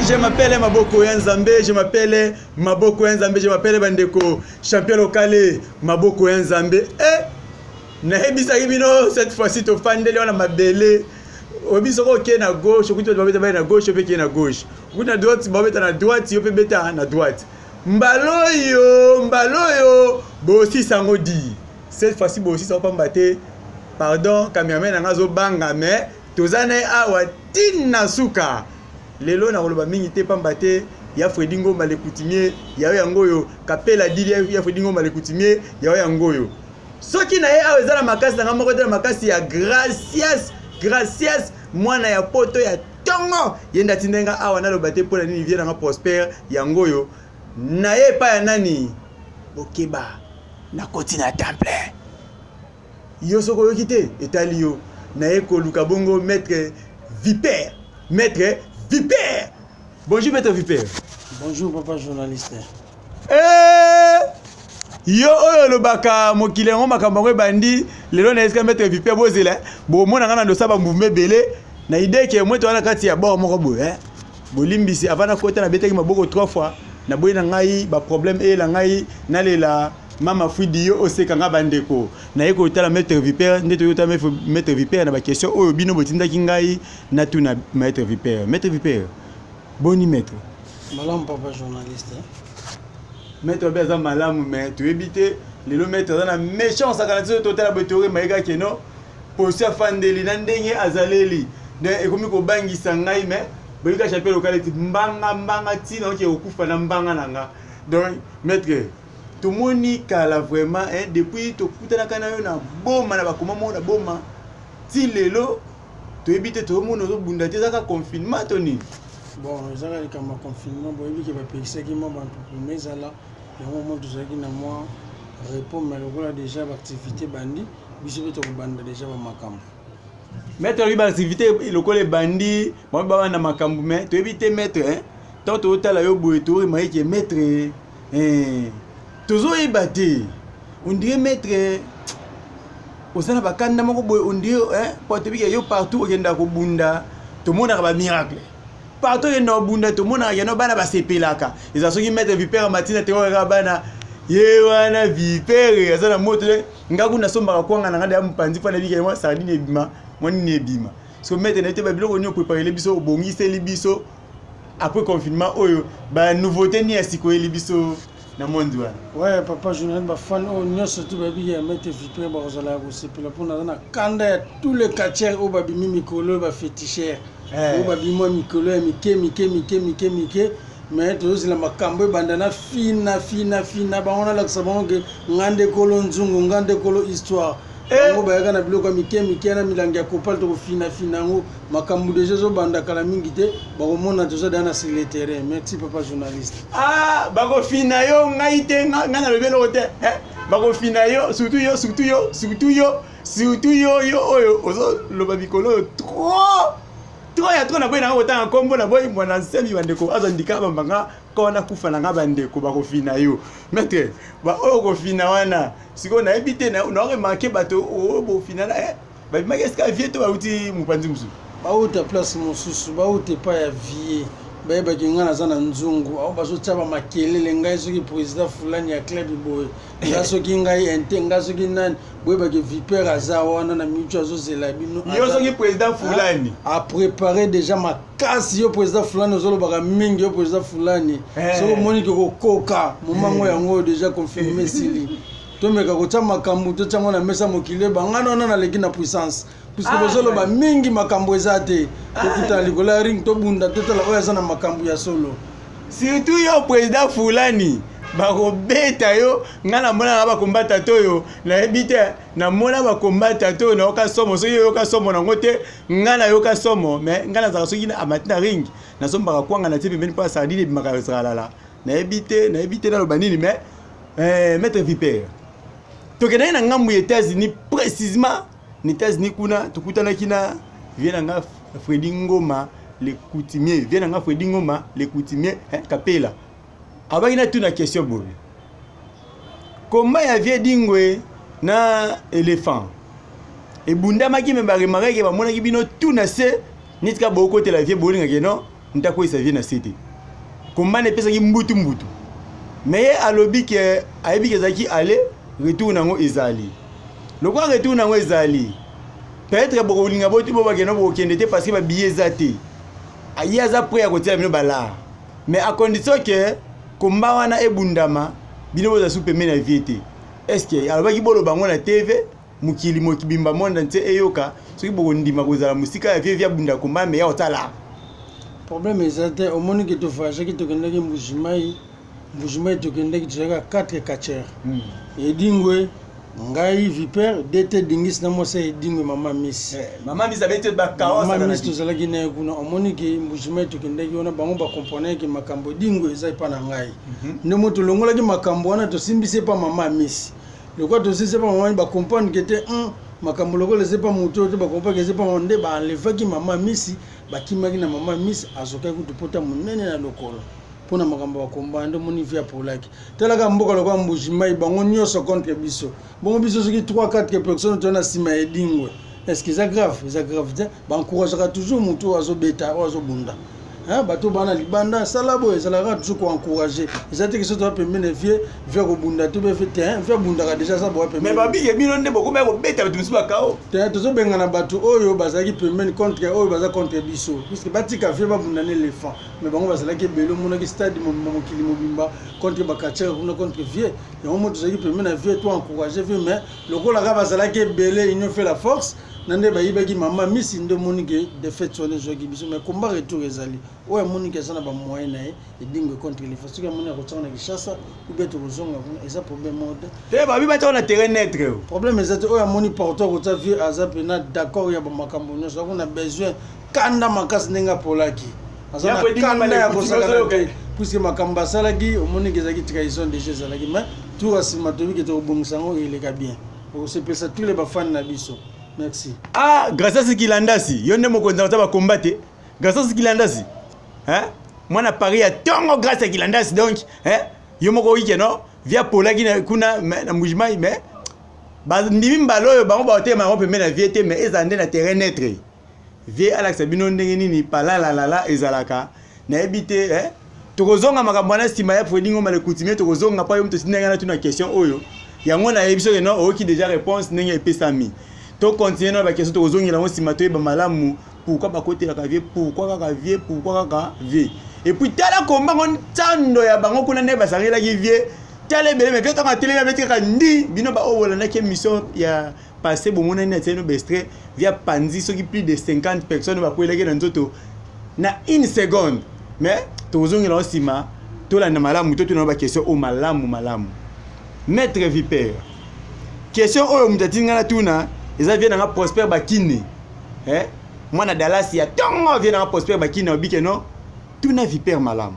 je m'appelle Maboko Nzambe, je m'appelle Maboko Nzambe, je m'appelle Bandeko, champion local Maboko Nzambe. Nahebisa bino cette fois-ci to fandeli on a mabele. Obiso ko ke na gauche, ko to babeta na gauche, pe ke na gauche. Ko na droite, babeta na droite, yo pe beta na droite. Mbaloyo, bo si sango di. Cette fois-ci bo si ça pas mbaté. Pardon, cameraman ngazo banga mais tozane awa tina suka. Lelo na koloba mingi te pambate ya Fredingo malekutimie ya yangoyo kapela dili ya Fredingo malekutimie ya yangoyo. Soki na ye awa ezala makasi na moko te makasi ya gracias mwana ya poto ya tongo yenda tindenga awa na lobate pona nini vie na Prosper yangoyo na ye pa ya nani bokeba na koti na temple yo soko yokite etali yo na ye ko luka bongo maître Vipère Bonjour maître Vipère. Bonjour papa journaliste. Yo oyo lobaka mokile ngo makambo bandi lelo na eska maître Vipère bozela bo mona ngana ndo saba mouvement belé na idée ke moto wana kati ya bord moko boye bolimbisi avana kota na betaki maboko 3 fois na boyi na ngai ba problème e la ngai na lela mama fudi yo oseka nga bandeko na yeko tala maître Vipère ndeto yo tala maître Vipère na ba question oyo bino botindaki ngai na tuna maître Vipère boni maître malam papa journaliste maître beza malamu mais tu éviter lelo maître na méchance à kanati total abotori maika keno posia fandeli na ndenge azaleli de ekomi ko bangisa ngai mais boyika chapelle lokaliti mbanga tina oke okufa na mbanga nanga donc maître tout moni kala vraiment depuis to kutana kana yo na boma na bakoma mo na boma ti lelo to éviter to mo no bunda te zaka confinement toni bon ezaka le kama confinement bo ebi ke ba pekisa ki mo bantu mezala et au moment tozaki na moi répondre mais lokola déjà ba activité bandi biso beto ko banda déjà ba makambo mettre ba activité lokola bandi mo ba na makambo mais to éviter mettre tant to tala yo boye to mai ke mettre toujours ibate on dirait mettre osana bakanda moko boye on dirait porte bika yo partout okenda ko bunda to mona ba miracle partout il y a bunda to mona ya no bana ba sepelaka ils asoki mettre Vipère matina te wa bana ye wana Vipère azana moto ngaku na somba kwanga na ngada ya mpanzi fa na bika moi sardine ebima moni ne ebima so mettre na te ba biloko nyo préparer biso obongise libiso après confinement oyo ba nouveauté ni asiko libiso na monde wana ouais papa journaliste ba fan o nyo surtout ba bi ya mettre Vipère ba ozala ko sepela pona na kanda ya tous les quartiers o ba bi mikolo ba féticheur o ba bi mo mikolo ya mike mais tous la makambo bandana fina ba ona la sabon ke ngande kolo nzungu ngande kolo histoire ngo ba kana biloko mike na milangi ya kopal to fina ngo makambo déjà zo banda kala mingi te ba ko mona to dana sur le terrain merci papa journaliste ba ko fina yo ngai te ngana lebelo te ba ko fina yo surtout yo oyo ozo loba bikolo trop ya trop na boy na otanga kombo na boy mwana nsemi bandeko azandika bambanga kona kufa na ngabandeko ba ko fina yo maître ba oyo ko fina wana siko na ebite na remarquer bato o bo fina na ba makeska vie to ba uti mupanzi musu ba uta place mususu ba uta pa ya vie ba ba kingana zana nzungu au baso tsaba makelele ngai soki président fulani ya club boy ngaso kingai ente ngaso kinani boy ba ke Vipère azawana na micho azozela bino yo soki président fulani a préparer déjà ma casse yo président fulani ozolo baka mingi yo président fulani so moni ko koka momango yango déjà confirmé sili to meka ko tsama makambo to tsama na mesa mokile bangana na leki na puissance puisque bozolo ba mingi makambo ezate okuta likola ring to bunda totala oya sana makambo ya solo surtout yo président fulani bako beta yo ngana mona ba kombata toyo na ebite na mona ba kombata toyo na oka somo so yo ka somo na ngote ngana yo ka somo mais ngana za soki na amatina ring na somba ka kwanga na tipe meni pa sardine bimaka salala na ebite na lo banini mais maître Vipère to kena na ngambu États-Unis précisément ni États-Unis kuna tukutana kina viena nga Fredingo le coutumier viena nga Fredingo le coutumier kapela abaki na tuna question boye comment ya vie dingwe na éléphant e bunda maki me ba remarquer ba mona ki bino tuna se nitka boko te la vie bolinga ke non ndako ça vient na cité combat ne pesa ki mbutu mais à lobby que ayebi ke zaki aller retour nango ezali le quoi retour nango ezali peut-être boko linga botu bo bakeno bo kendete parce que ba billet zate ayi aza prêt à côté bino bala mais à condition que combat wana ebundama bino boza soupe mena viete est-ce que alobaki bolo bango na TV mukili mokibimba monde nte eyoka soki boko ndima kozala musika ya vie via bunda combat mais ya otala problème ezate omoni ke to faje ki to kendeki mbujimai to kendeki tshaka 4 catcheurs edingwe ngai Viper dete dingis na mosa edingwe mama miss abete ba kaos mama miss to zalaki na kuna omoni ke mbujimai to kendeki ona bango ba comprendre ke makambo dingwe eza pa na ngai ne moto longola ki makambo wana to simbise pa mama miss le quoi to c'est pas maman ba comprendre que était makambo lokole c'est pas moto to ba comprendre que c'est pas onde ba enlever ki mama miss ba kimaki na mama miss azoka ku tupota munene na lokolo pona makambo ba kombando moni via polaki telaka mboka lokwa mbujimai bango nyoso contre biso bongo biso soki 3-4 personnes to na sima edingwe est-ce que c'est grave ba encourager toujours moto azobeta azobunda bato bana libanda salabo ezalaka toujours ko encourager ezate que soto pembene vie ko bunda to be fait vie bunda ka déjà ça bo pembene mais babi ye bino ndebo ko ba ko beta bitu misuba kao to zo benga na bato oyo bazaki pembene contre oyo baza contre biso puisque batika vie ba bunda l'éléphant mais bango bazalaki belo mona ki stade mokili mobimba contre bakachera kuna contre vie et on moto zaki pembene vie to encourager vie mais lokola ka bazalaki belé union fait la force nande bayibaki mama misi ndo monike de fait sur les jeux biso mais combat retour ezali oya monike sana ba moyen na edingo contre les façons que mona ko tsana kishasa ou beto kozonga eza problème mode te babi ba tsana terrain net problème ezate oya moni porteur ko tsa vie azape na d'accord ya ba makambo nyoso ko na besoin kanda makasi nenga polaki azana kanda ya kosala puisque makamba salaki monike ezaki trahison de jeux salaki mais tout asima to biki to bongisango il est bien on se pesa tous les ba fans na biso. Merci. Ah, grâce à ce qu'il andasi, yonde mo konza ba combattre. Grâce à ce qu'il andasi. Hein? Moi na Paris a tongo grâce à qu'il andasi donc, hein? Yo moko wiki no, via polaki na kuna na mujimai mais ba ndimi mbalo ba ba otema on peut mettre na viete mais ezande na terrain net. Vie Alex bino ndenge nini pala la ezalaka. Na ebité, hein? Tokozonga makambo na sima ya fodingo male coutumier tokozonga pa yo mto sinanga na tuna question oyo. Yango na ebiso ke no o ki déjà réponse ndenge epesami. To continuer na ba question to ozongela mo simato ba malamu pourquoi ba côté la vie pourquoi kaka vie et puis tala combat on tando ya bango kuna ne ba sangela ki vie tala bele mais fait ta télé ba mettre ndi bino ba owola na ke mission ya passé bo mona na tseno bestre via panzi so ki plus de 50 personnes ba ko eleke na nzoto na une seconde mais to ozongela o sima to la na malamu to na ba question o malamu maître Viper question o mutatinga na tuna ils viennent à Prosper Bakine. Moi, na Dallas, il y a tant vient à Prosper Bakine, au Bikeno, tout n'a Viper malam.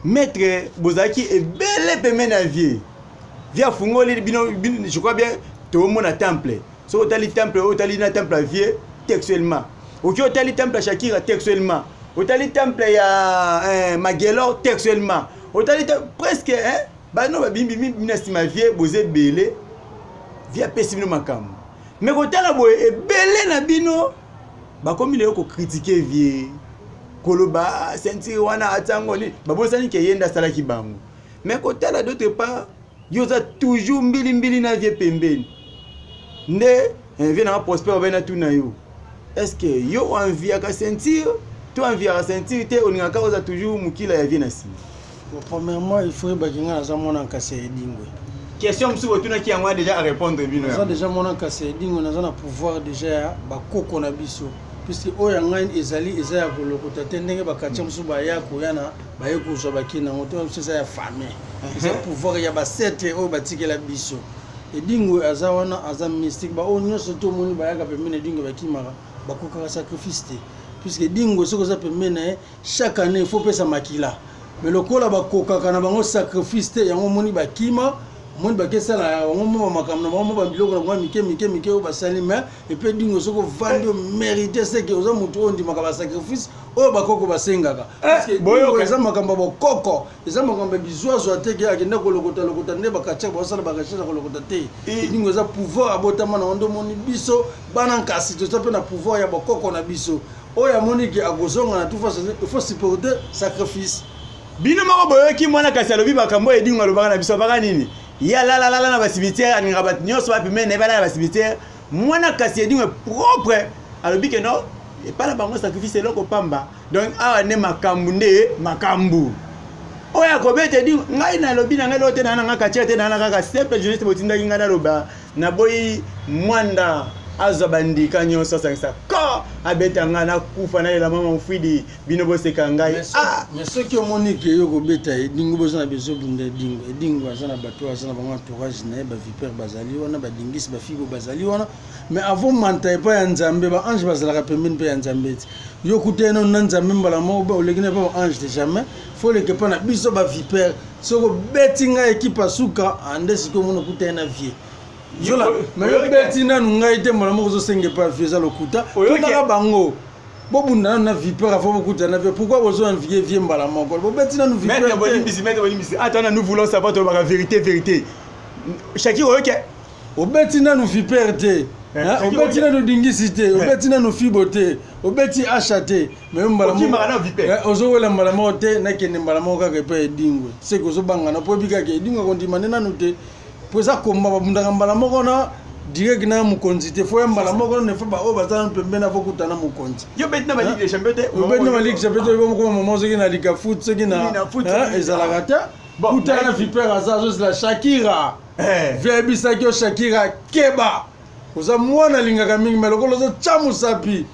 Maître Bozaki est bel et bien vie. Via Fungo, je crois bien, tout le monde a temple. So, au temple, au temple à vie, textuellement. Au temple à Shakira, textuellement. Au temple à Magello, textuellement. Au presque, bah non, bimbi, ma vie, Bozé Belé. Via pessimino makam mais ko tala boye ebele na bino ba komi le ko critiquer vie koloba senti wana atango ni babosani ke yenda sala ki bango mais ko tala d'autre part yoza toujours mbili na vie pembeni nde vie na Prosper ba na tuna yo est-ce que yo envie ka sentir tu envie à sentir te oninga ka oza toujours mukila ya vie na si premièrement il faut ba kinga za mona kase edingwe. Question monsieur Otuna qui a déjà à répondre bino. Ça déjà mon cassé dingo na zana pouvoir déjà ba koko na biso puisque oya ngani ezali ezaya ko lokota tendenge ba kacha musu ba ya ko yana ba yeko zo ba kina moto c'est ya famille. C'est pouvoir ya ba sete o ba tikela biso. Et dingo azawana azam mystique ba onyo soto moni ba ya ka pemene dingo ba kimara ba koka sacrifice puisque dingo soko za pemene chaque année il faut pesa makila. Mais le kola ba koka kana bango sacrifice yango moni ba kima mon bakesa la ngomo makamna ngomo ba biloko na mike o basali mais et puis dingo soko vando mériter ce que oza mutu ondi makaba sacrifice o bakoko basengaka parce que boyo eza makamba bokoko eza makamba bizwazo ateke akenda ko lokota ne bakacha basala bakacha ko lokota te dingo eza pouvoir abotama na ondo moni biso bana nkasi to pe na pouvoir ya bokoko na biso oya moniki akozonga na tout façon il faut supporter sacrifice bino moko boyoki mwana kasi alobi bakambo edinga lobaka na biso baka nini ya la na basibitiere aninga bat nyonso bapime na bana na basibitiere mwana kasi edinga propre alobi ke no epala bango sacrifice eloko pamba donc awa ne makambu nde makambu oya kobete di ngai na lobi na ngai lote na nga kachete te na kaka simple journaliste botindaki ngai na loba na boyi mwanda aza bandika nyonso sangisa ko abeta nga na kufa na lela mama mfidi bino boseka ngai mais soki omoni ke yo kobeta edingo bozana bezo bunda edingo azana bato azana bango entourage na ba vipère bazali wana ba dingisi ba figo bazali wana mais avant manta pa ya nzambe ba ange bazala pembeni pe ya nzambe yo kutena na nzambe mbala mo ba olegine pa ange de jamais faut le que pa na biso ba vipère soko betinga ekipa suka ande siko mono kutena vie Yola, mais yo betina nungai te mbala mo zo senge pa vie za lokuta tona bango bobunda na vipère afo bokuta na vie pourquoi bozo envier vie mbala moko bo betina nu vipère maître bolimbisi attends nous voulons savoir toi la vérité Shaki oke obetina nu vipère te obetina nu dingisi te obetina nu fibo te obeti achate mais mbala moko ozo wela mbala moko te na kende mbala moko ka pe edingwe c'est que zo banga na po bika ke edingwe kondimane na nu te po za komba babunda mbala moko na direct na mukonzi te fo mbala moko ne fo ba o bazana pembena fo kutana mukonzi yo betina ba ligue des champions te yo betina ba ligue des champions yo ko mama zo na liga foot so na ezala ta kutana vipère azazo la Shakira vebisa kyo Shakira keba oza mwana lingaka mingi melokolo zo chamu sapi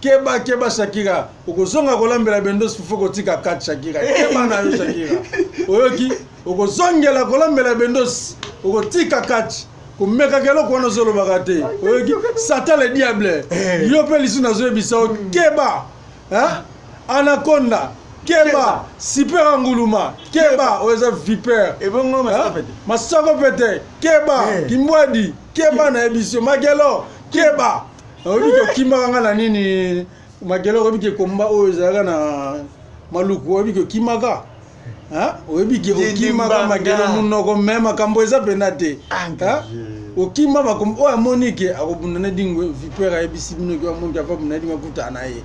keba Shakira okozonga kolambela bendos fo kotika 4 Shakira keba na yo Shakira oyoki okozongela kolambela bendos okotika 4 kumeka kelo kono zolo bagate oyoki Satan le diable yo pe lisu na zo ebisa keba anaconda keba super anguluma keba oza vipère ebongo masako pete keba kimbwadi keba na ebisio magelo keba obike kimaka na nini magelo obike komba oza na maluku obike kimaka obike okimaka magelo munoko mema kambo eza penate okima bakom oya monike akobunda na dingwe vipère ebisi bino ki amonki afa bunda dingwe kuta na ye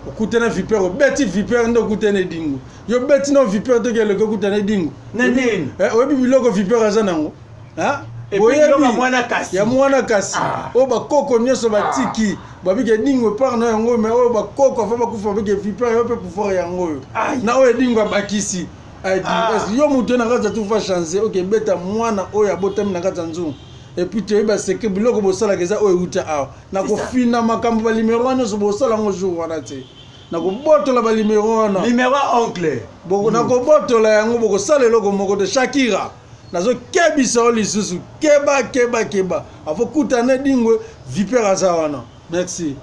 okutana vipère beti vipère ndo kutana dingwe yo beti no vipère to kele ko kutana dingwe na nini oyebi biloko vipère azanango ya mwana kasi o bakoko nyonso batiki babike dingwe par na yango mais o bakoko afa bakufa babike vipère yo pe pouvoir yango na oyo dingwe bakisi yo mutu na kaza tu fa changer ok beta mwana oyo abotami na kaza nzungu et puis tu es c'est que biloko bosala keza oyo uta awa na kofina makambo ba numéro wana so bosala ngo jour wana te na ko botola ba numéro wana numéro oncle boko na ko botola yango boko sala eloko moko de Shakira nazo kebisa olisusu keba afo kutana dingwe vipère aza wana merci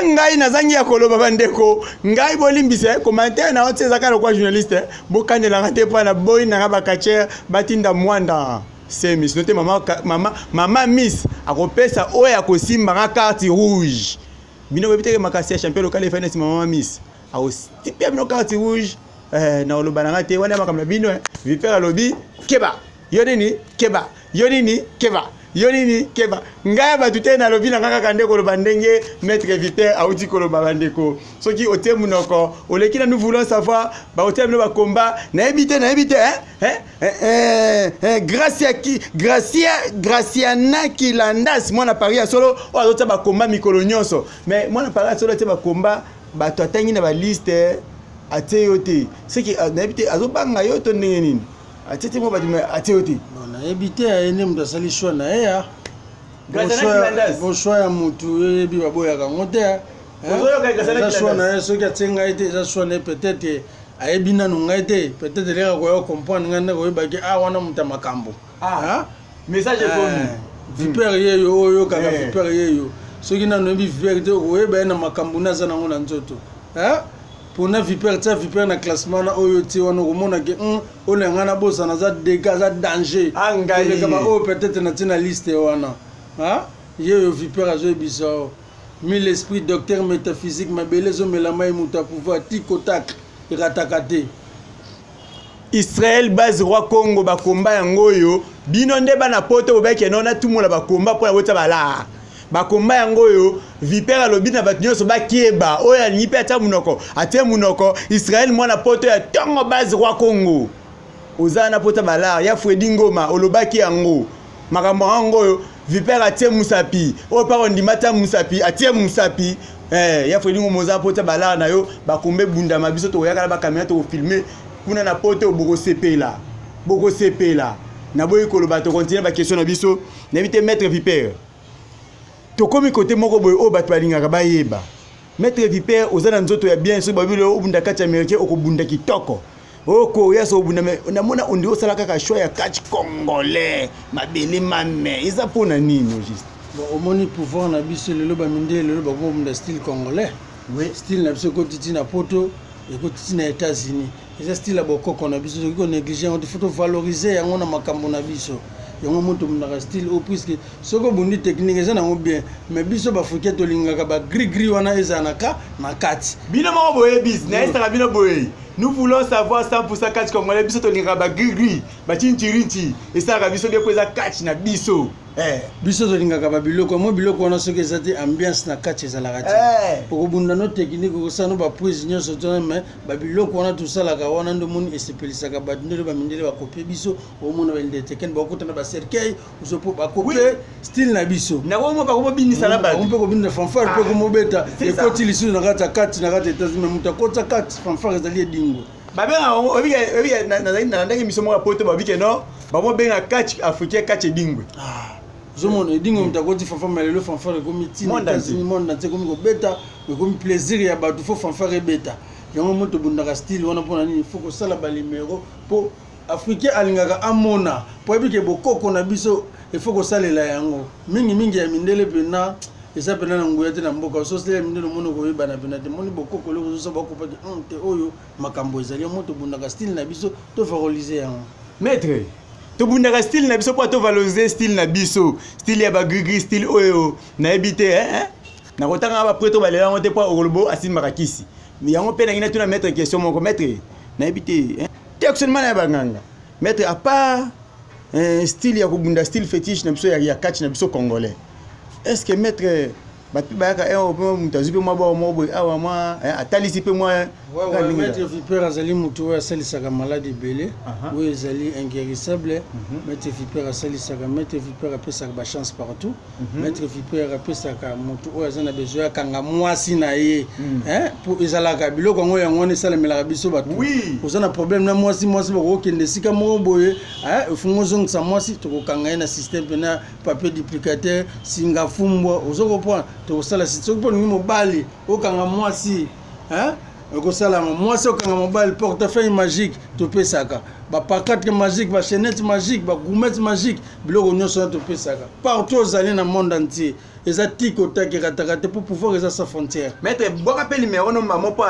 ngai nazangi ya koloba bandeko ngai bolimbisa commentaire na otse zakala kwa journaliste bokanela te pa na boy na bakacher batinda mwanda c'est miss noté mama miss akopesa oya kosimba nga carte rouge bino bebite makasi ya champion local finance mama miss akostipia bino carte rouge na oloba na te wana makamla bino vipère lobi keba yonini keba ngaya batute na lobi na kaka kande koloba ndenge maître vipère auti koloba bandeko soki ote munoko oleki na nous voulons savoir ba ote bino ba combat na ebite Graciana Kilandas mwana Paris solo o azota ba combat mikolo nyonso mais mwana Paris solo te ba combat bato atangi na ba liste ate yote soki na ebite azobanga yo to ndenge nini atete mo badime ate yote na ebite ene mda sali choix na ya choix ya mutu ebi baboyaka ngote choix na soki atenga ete za choix na peut-être ayebi nanu ngai te peut-être leka koyo comprendre ngai ndeko oyebaki wana muta makambo message ekomi vipère yeyo oyo kaka vipère yeyo soki nanu ebi vipère te oyeba na makambo naza nango na nzoto pour na vipère na classement na oyo ti wana komona ke olenga na bosa na za dégâts za danger le kaba o peut-être na tina liste wana yeyo vipère azo ebisa mille esprit docteur métaphysique mabele zo melama emuta pouvoir tikotak irataka te Israël base roi Congo bakomba yango yo bino nde bana poto bobeke nona tumola bakomba pour la bota bala bakomba yango oyo Vipère alobi na bato nyonso bakieba oyo alingi mpe atia munoko Israël mwana poto ya ntongo base roi Congo oza na pota balar ya Fredi Ngoma olobaki yango makambo yango oyo Vipère atie musapi oyo pa ondima tia musapi atie musapi ya Fredi Ngoma oza pota balar na yo bakombe bundama biso toyaka na bakamera tokofilme kuna na poto boko sepela na boyi koloba to continuer ba question na biso n'invite maître Vipère to komi côté moko boy o bato balingaka bayeba maître Vipère ozana nzoto ya bien so babilo obunda kati américain okobunda kitoko oko yaso obunda na mona ondi osala kaka choix ya catch congolais mabele mame eza pona nini juste bon omoni pouvoir na biso lelo ba mindele lelo ba bomunda style congolais oui style na biso kotiti na poto et kotiti na États-Unis eza style ya bokoko na biso ko négliger on faut valoriser yango na makambo na biso yango moto mundaka style au puisque soko bundi technique eza nango bien mais biso bafricain tolingaka ba gris wana eza na kati bino moko boye business na bino boye nous voulons savoir 100% catch congolais biso tolingaka ba gris ba chinchirinchi esala biso bien poza catch na biso biso tolingaka ba biloko mo biloko wana soki eza te ambiance na catch ezalaka te okobunda no technique okosala no ba prise nyonso tona mais ba biloko wana tosalaka wana ndo moni esepelisaka bato ndelo bamindele bakopie biso omona baindeteken bakotana bacercueil usopo bakopie style na biso nakomo bakobinisa na bato mpe kobinisa fanfare mpe komobeta ekoti lisusu na kati ya kati na kati ya États-Unis mais moto akotisa kati fanfare ezali edingo babenga na ndenge miso moko poto babike no bamobenga catch africain catch edingwe zomona edingo moto akoti fanfare malelo fanfare ekomi tina États-Unis monde ante ekomi kobeta ekomi plaisir ya bato fo fanfare ebeta yango moto bundaka style wana mpona nini faut kosala balimero mpo africain alingaka amona po ebike bokoko na biso ifo kosalela yango mingi ya mindele pena eza pena na nguya te na mboka sosele mindele mono koyebana pena te moni bokoko leko zosa bakopaki te oyo makambo ezali moto bundaka style na biso to valoriser yango maître to bundaka style na biso po to valoriser style na biso style ya ba gris style oyo na ebité na kotanga ba preto balela yango te po okolobo asimaka kisi mais yango pena ngina tuna maître question moko maître na ebité textement na banganga maître à part style ya kobunda style fétiche na biso ya catch na biso congolais est-ce que maître bapi bayaka mutazi pe mwa ba mo awa mwa atalisi pe mwa maître Vipère azali mutu oyo asalisaka malade ebele oyo ezali inguérissable maître Vipère asalisaka maître Vipère apesaka bachance partout maître Vipère apesaka mutu oyo aza na besoin akanga mwasi na ye po ezalaka biloko yango yango wana esalamelaka biso bato oza na problème na mwasi bakokende esika moko boye efungo ozongisa mwasi tokokanga ye na système pena papier duplicateur singa fumbwa ozokoprendre tokosala soki mpo ningi mobali okanga mwasi okosalama mwasi okanga mobali portefeuille magique topesaka bapancarte magique bachenette magique bagourmette magique biloko nyonso wana topesaka partout ozali na monde entier eza tiki otakekataka te mpo pouvoir eza sa frontière maître boka mpe numéro no mamo po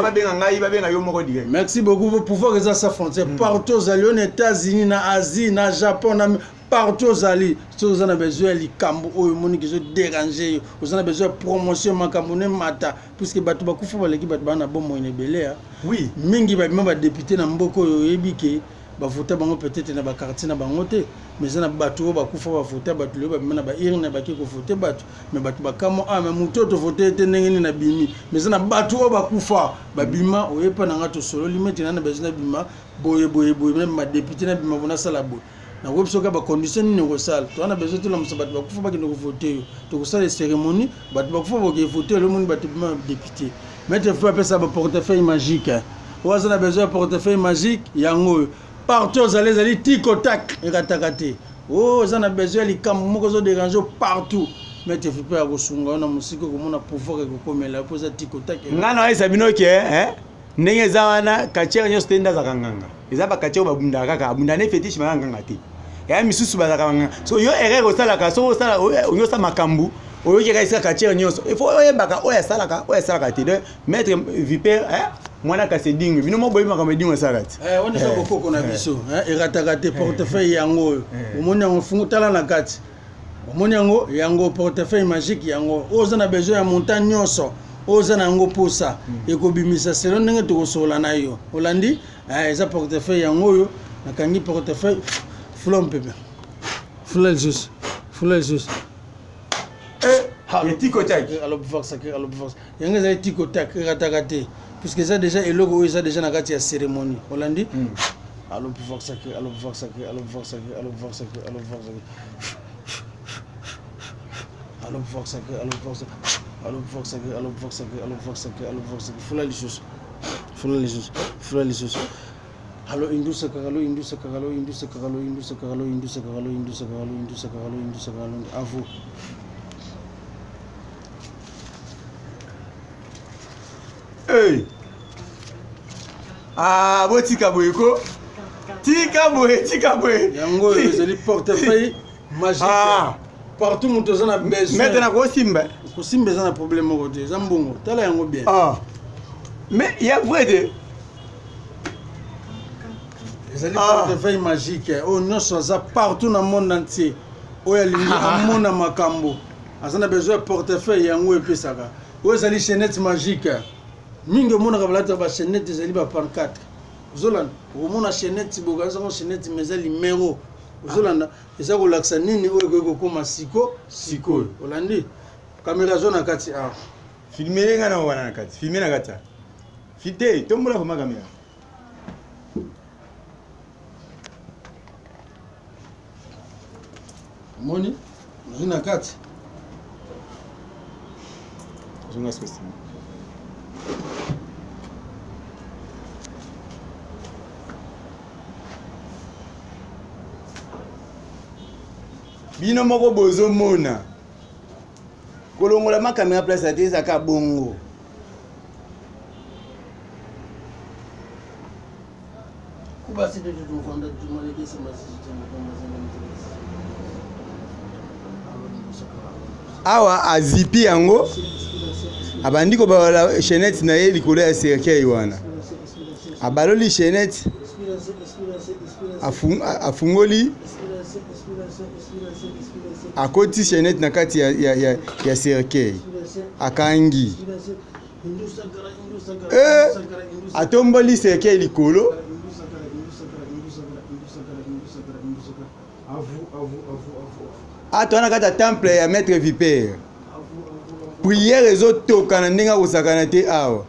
babenga ngai babenga yo moko direct merci beaucoup pouvoir eza sa frontière partout ozali yo na États-Unis na Asie na Japon na partout ozali so oza na besoin ya likambo oyo moniki ezoderange yo oza na besoin ya promotion makambo ne mata puisque bato bakufa baleki bato bana bomoi na ebele oui mingi babima badepute na mboka oyo oyebi ke bavota bango peut-être na bakartier na bango te mais eza na bato oyo bakufa bavota bato leo babima na bairne baki kovote bato mais bato bakamo mais moto oyo tovote ete ndenge nini na bimi mais eza na bato oyo bakufa babima oyepa na nga tosololi mete na besoin na bima boye badepute na bima bonasala boye na websoka ba condition ni ngosala to ana besoin to la musabati bakufa bakende ko voter to kosala cérémonie bato bakufa boke voter le monde bato bima député maître faut appeler ça ba portefeuille magique oza na besoin portefeuille magique yango partout zali zali tiko tak ekatakate oza na besoin likambo moko zo déranger partout maître faut pas kosunga na musiko komona pouvoir ekokomela poza tiko tak ngana esa binoke ndenge eza wana kachere nyonso te ndazaka nganga eza bakachere babundaka kaka abunda ne fétiche mayanga nganga te ya misusu bazaka nganga so yo erreur osalaka so osala onyosa makambu oyokeka esika kachere nyonso il faut oyebaka oyo asalaka te donc maître Vipère mwana kasi dingwe bino mo boyi makambo dingwe asalaka te on eza bokoko na biso erataka te portefeuille yango oyo omoni yango fungu tala na kati omoni yango portefeuille magique yango oza na besoin ya montagne nyonso oza na yango posa ekobimisa selo ndenge tokosola na yo olandi eza portefeuille yango oyo nakangi portefeuille fula mpepe fula lisusu Et Tico-tac. Alors pouvoir sacré, alors pouvoir. Il y a un Tico-tac, raté. Puisque ça déjà est logo, ça déjà n'a qu'à cérémonie. Hollandi. Alors pouvoir sacré, alors pouvoir sacré, alors pouvoir sacré, alors pouvoir sacré, alors pouvoir sacré. Alors pouvoir sacré, alors pouvoir sacré. Alors pouvoir sacré, alors pouvoir sacré, alors pouvoir sacré, alors pouvoir sacré. Faut la lissus. Faut la lissus. Faut la lissus. Allo Indus Sakaralo, Indus Sakaralo, Indus Sakaralo, Indus Sakaralo, Indus Sakaralo, Indus Sakaralo, Indus Sakaralo, Indus Sakaralo. À vous. Hey. Ah, bon tika boyeko. Tika boy. Yango, les portefeuille magique. Ah. Partout où tu as besoin. Maintenant quoi simba? Ko simba ça un problème au côté. Zambongo. Tala yango bien. Ah. Mais il y a vrai de les portefeuille magique. Oh non, ça partout dans le monde entier. Oh il y a le monde makambo. Azana besoin portefeuille yango et puis ça. Oh ça les chaînettes magiques. Mingi mona kabalata ba chaînette ezali ba pancarte. Zolanda, au mona chaînette bogaza ko chaînette mezali numéro. Zolanda, eza ko laksa nini oyo ko koma siko. Olandi. Caméra zone kati a. Filmer nga na wana kati. Filmer na kati. Fite, tombola ko ma caméra. Moni, zona kati. Zona spécial. Bino moko bozo mona kolongola ma caméra place à tes aka bongo kuba c'est de tout fond de tout monde qui se masse awa azipi yango abandi ko ba chaînette na ye likolo ya cercueil wana abaloli chaînette afungoli akoti chaînette na kati ya cercueil akangi atomboli cercueil likolo atwana kati ya temple ya maître Vipère prière ezotoka na ndenge akosakana te awa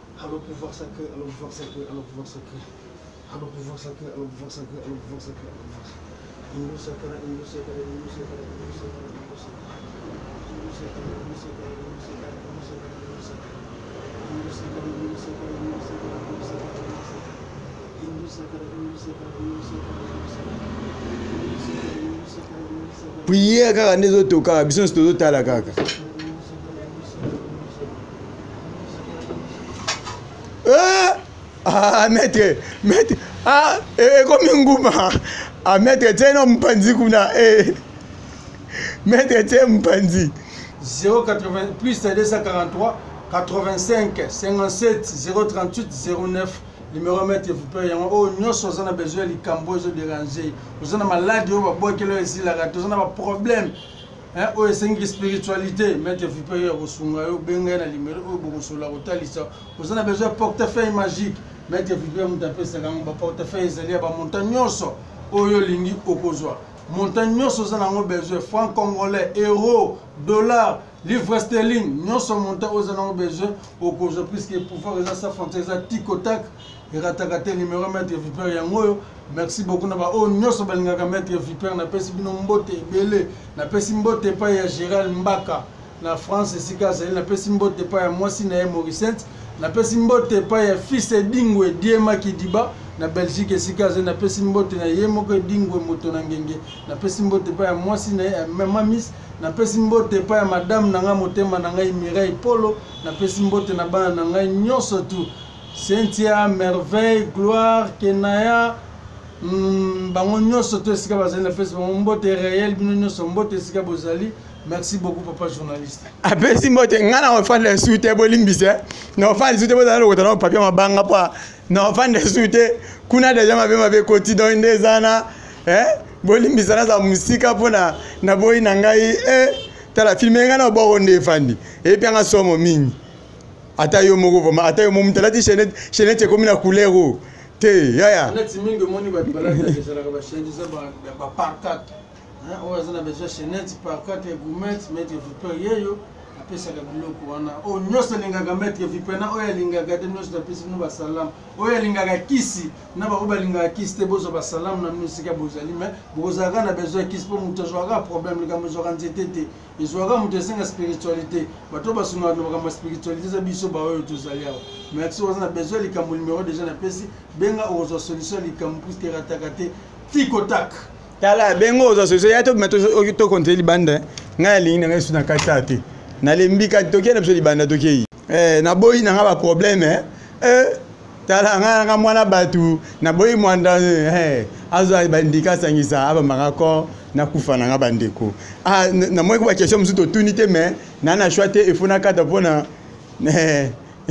prière kaka nde ezotoka biso nyonso tozotala kaka maître ekomi nguma maître tie no mpanzi kuna maître tie mpanzi 080 plus 243 85 57 038 09 numéro maître vous payez oh nyonso on a besoin de cambo de déranger vous avez maladie ou ba kelo ici la gato on a pas problème hein oh c'est une spiritualité maître vous payez au sunga yo benga na numéro au bokosola otalisa vous avez besoin de portefeuille magique maître vous payez mutape ça comme ba portefeuille ezali ba montagne nyonso oyo lingi okozwa montagne nyonso on a besoin franc congolais euro dollar livre sterling nyonso montagne on a besoin okozwa puisque pouvoir eza sa frontière eza Tico-tac Ratakate numéro maître Vipère yango merci beaucoup na ba o nyonso balingaka maître Vipère na pesi bino mbote ebele na pesi mbote pa ya Gérald Mbaka na France esika zali na pesi mbote pa ya mwasi na Mauricent na pesi mbote pa ya fils Dingwe Diema Kidiba na Belgique esika zali na pesi mbote na ye moko Dingwe moto na ngenge na pesi mbote pa ya mwasi na mamis na pesi mbote pa ya madame nanga motema na ngai Mireille Polo na pesi mbote na bana na ngai nyonso tu Cynthia, Merveille, Gloire, Kenaya, bango nyonso to esika bazali na pesi bango mbote réel bino nyonso mbote esika bozali. Merci beaucoup papa journaliste. Apesi mbote ngana ofanda sute bolimbise na ofanda sute bozala lokota na papier mabanga pa na ofanda sute kuna deja mabe koti do ndezana bolimbisa na za musika pona na boyi na ngai tala filmer ngana obo onde fandi et puis nga somo mingi ata yo moko voma ata yo momu talati chaînette comme na couleur te yaya net mingi moni ba balata de la ba chaînette za ba parkat hein on a besoin chaînette parkat et gourmet mettre Vipère yeyo pesaka biloko wana o nyonso alingaka maître vipe na oyo alingaka te nyonso napesi bino basalamu oyo alingaka kisi na baoyo balingaka kisi te bozwa basalamu na bino esika bozali me bokozalaka na besoin ya kisi mpo moto azwaka problème likambo ezwaka nzete te ezwaka moto esenga spiritualité bato basungaka na makambo ya spiritualité eza biso baoyo tozali awa mais soki oza na besoin likambo numéro déjà napesi benga okozwa solution likambo puiske erataka te tikotak tala bengo oza solution ya to konte libanda ngai alingi na ngai su na kati te nalembi kati tokei na biso libanda tokei naboyi na nga baproblème tala nga mwana bato naboyi mwanda azwa bandika asangisa abamaka ko nakufa na nga bandeko namoi ko bakestion mosusu totuni te mais na na choix te efuna kata mpona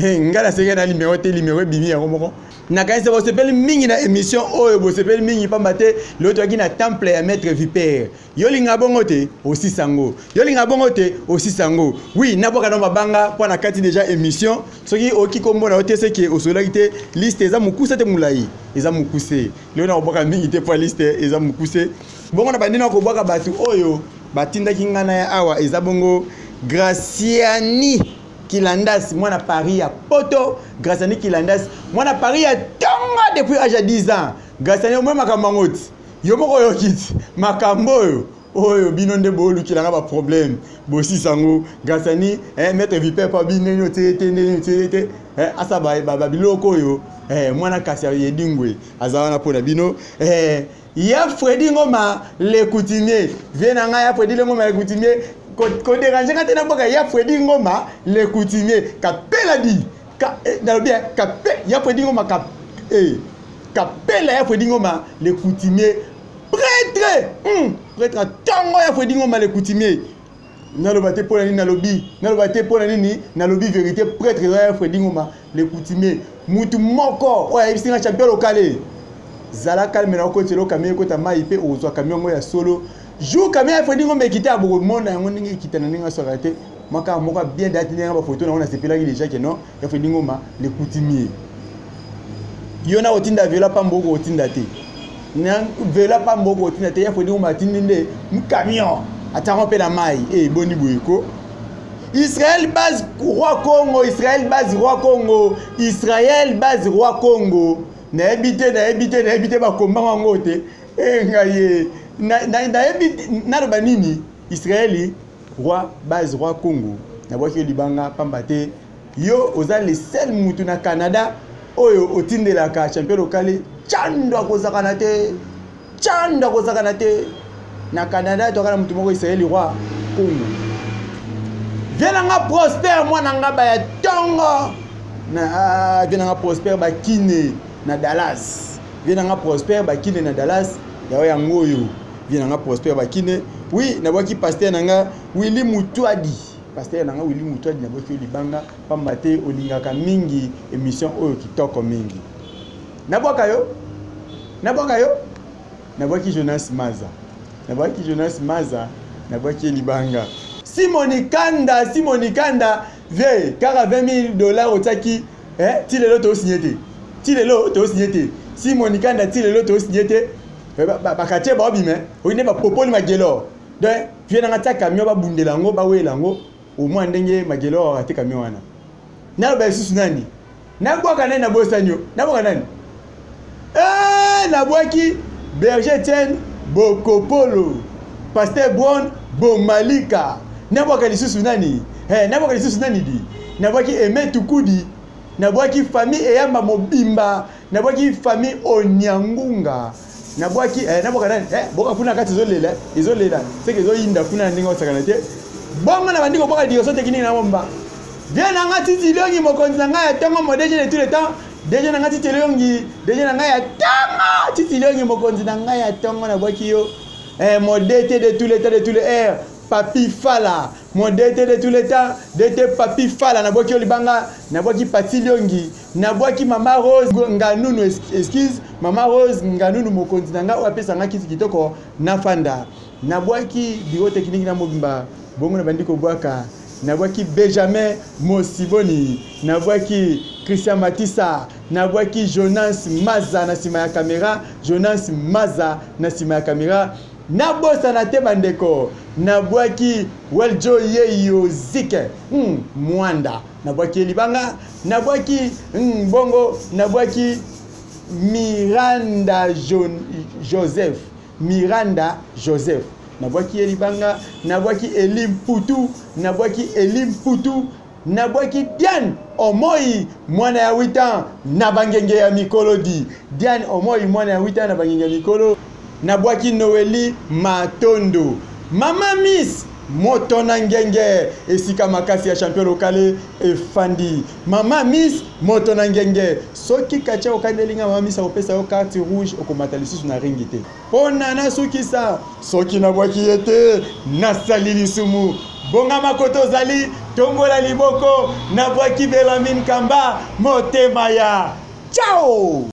nga nasenge na limero te limero ebimi yango moko nakanisa bosepeli mingi na émission oyo bosepeli mingi pamba te lelo toyaki na temple ya maître vipere yolinga bongo te osisango yolinga bongo te osisango oui naboka na mabanga mpo na kati déjà émission soki oki kombona ote seke osolaki te liste eza mokuse te molai eza mokuse lelo na koboka mingi te mpo liste eza mokuse bongo na bandina kobwaka bato oyo batindaki nga na ya awa eza bongo Graciani Kilandas, moi na Paris ya poto, Graciani Kilandas, moi na Paris ya tonga depuis âge de 10 ans. Graciani moi makamangoti. Yo moko yo kit, makambo oyo binonde bolu kilanga ba problème. Bosi sango, Graciani maître viper pa bineno te asa ba biloko yo. Moi na Kasia Yedingwe, azawana pona bino ya Freddy Ngoma le coutumier. Viens nga ya Freddy Ngoma le coutumier. Ko déranger quand na boka ya Freddy Ngoma le coutumier kapela di na bien kapela ya Freddy Ngoma kapela ya Freddy Ngoma le coutumier prêtre tango ya Freddy Ngoma le coutumier na lo baté pona ni na lo baté pona ni na lobi vérité prêtre ya Freddy Ngoma le coutumier mutu moko oya bisinga champion local zala calme na ko telo kamé ko ta mai pe ozwa camion ya solo jour camion ya Freddy Ngoma ekita beaucoup monde yango ndenge ekita na ninga sorate maka moka bien date ninga ba photo na on a sepela ki déjà que non ya Freddy Ngoma le coutumier yona otinda vela pamboko otinda te na vela pamboko otinda te ya Freddy Ngoma tindinde mu camion atango pe na mai boni boyeko Israël base roi Congo Israël base roi Congo Israël base roi Congo na ebité ba komba ngo te ngaye na banini Israël roi base roi Congo na boki libanga pambate yo oza le seul mutu na Canada oyo otindelaka champion local chando akozakana te na Canada to kana mutu moko Israël roi Congo vienanga Prosper mwana ngaba ya tongo na vienanga Prosper bakine na Dallas vienanga Prosper bakine na Dallas ya yangoyo vienanga Prosper bakine oui na boki pasteur nanga Willy Mutwadi pasteur nanga Willy Mutwadi na boki libanga pambate olingaka mingi émission oyo kitoko mingi na boka yo na boki Jonas Maza na boki libanga Simoni Kanda ve kara $20,000 otaki tilelo to signé te Simoni Kanda tilelo to signé te bakatie ba obime oyine ba popoli magelo donc viens na ta camion ba bundela ngo ba welango au moins ndenge magelo ate camion wana na ba susu nani na boka nani na bosanyo na boka nani na boki Berger Etienne Bokopolo Pasteur Bon Bomalika na boka lisusu nani di na boki Aimé Tukudi na boki famille Eyamba Mobimba na boki famille Onyangunga na boki na boka nani boka funa kati izolela c'est que zoyinda funa ndingo sakana te bongo na bandiko boka dioso technique na momba bien na ngati tilongi mokonzi na ngai atongo modeje de tout le temps déjà na ngati tilongi déjà na ngai atanga tilongi mokonzi na ngai atongo na boki yo modete de tous les temps de tous les airs Papi Fala mon DT de tous les temps DT Papi Fala na boki olibanga na boki Patiliongi na boki Mama Rose Nganunu excuse Mama Rose Nganunu mokonzi nanga opesa nga kisi kitoko na fanda na boki bureau technique na mobimba bongo na bandiko bwaka na boki Benjamin Mosiboni na boki Christian Matissa na boki Jonas Maza na sima ya kamera Jonas Maza na sima ya kamera nabosana te bandeko nabwaki weljo yeyo zike mwanda nabwaki libanga nabwaki bongo nabwaki Miranda Joseph nabwaki libanga nabwaki Elim Putu nabwaki Diane Omoi mwana ya 8 ans na bangenge ya mikolo di Diane Omoi mwana ya 8 ans na bangenge ya mikolo nabwaki Noeli Matondo Mama Miss moto na ngenge esika makasi ya champion lokale efandi Mama Miss moto na ngenge soki kacha okandelinga Mama Miss opesa yo carte rouge okomata lisusu na ringi te pona na sukisa soki nabwaki ete nasali lisumu bonga makoto zali tombola liboko nabwaki Belamine Kamba motema ya ciao.